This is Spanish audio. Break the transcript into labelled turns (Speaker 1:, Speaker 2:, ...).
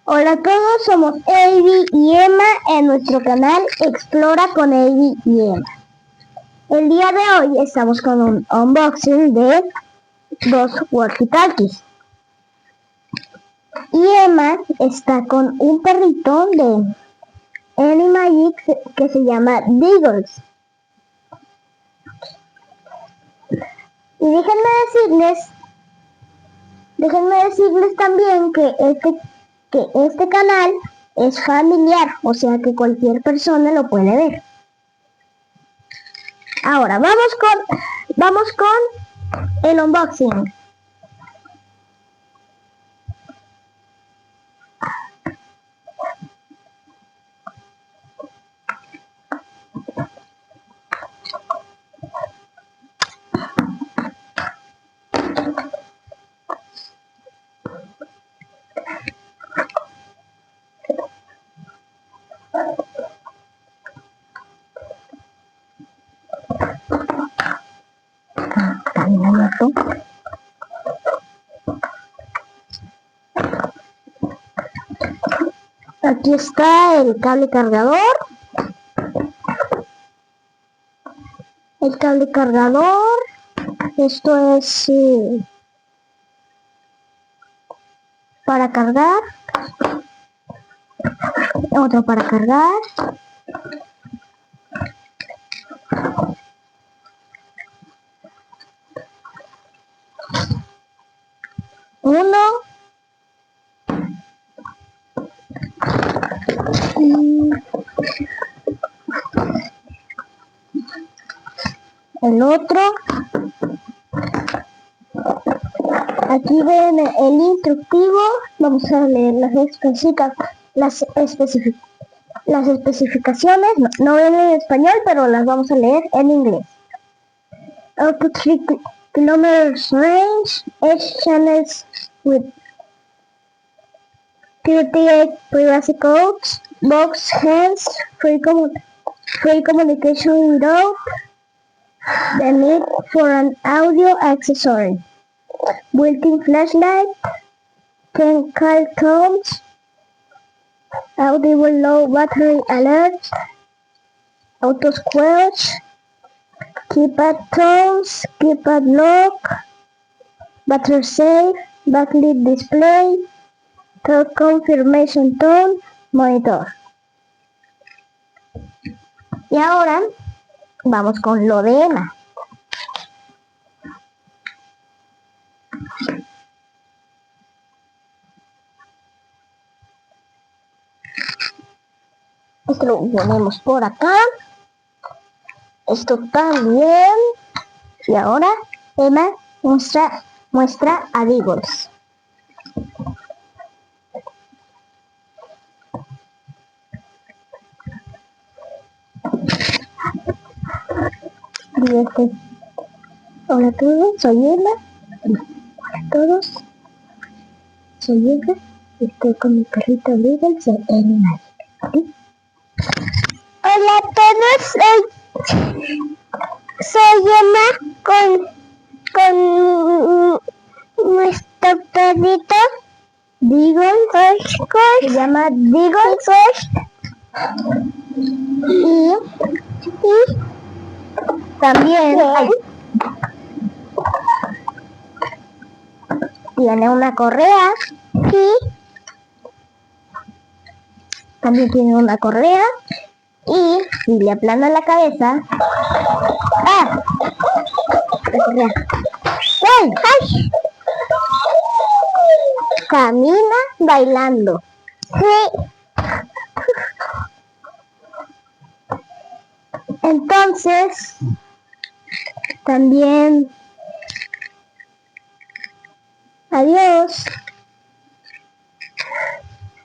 Speaker 1: Hola a todos, somos Avi y Emma en nuestro canal Explora con Avi y Emma. El día de hoy estamos con un unboxing de dos walkie-talkies. Y Emma está con un perrito de Animagic que se llama Diggles. Y déjenme decirles también que este canal es familiar, o sea que cualquier persona lo puede ver. Ahora vamos con el unboxing. Aquí está el cable cargador. Esto es para cargar. Otro para cargar. Uno. Y el otro. Aquí ven el instructivo. Vamos a leer las especificaciones. No ven en español, pero las vamos a leer en inglés. Up to 3 kilometers range, edge channels with 38 privacy codes, box hands, free communication without the need for an audio accessory, built-in flashlight, 10 call tones, audible low battery alert, auto squelch, keypad tones, keypad lock, battery safe, backlit display, third confirmation tone, monitor. Y ahora vamos con lo de Emma. Esto lo ponemos por acá. Esto también. Y ahora Emma muestra a Diggles. Hola a todos, soy Emma. Hola a todos, soy Emma. Estoy con mi perrito Diggles de Animagic. Hola a todos, soy Emma con nuestro perrito Diggles. Se llama Diggles. Y también tiene una correa. También tiene una correa. Y si le aplana la cabeza. ¡Ah! La correa. ¡Ay! Camina bailando. Sí. Entonces, también, adiós.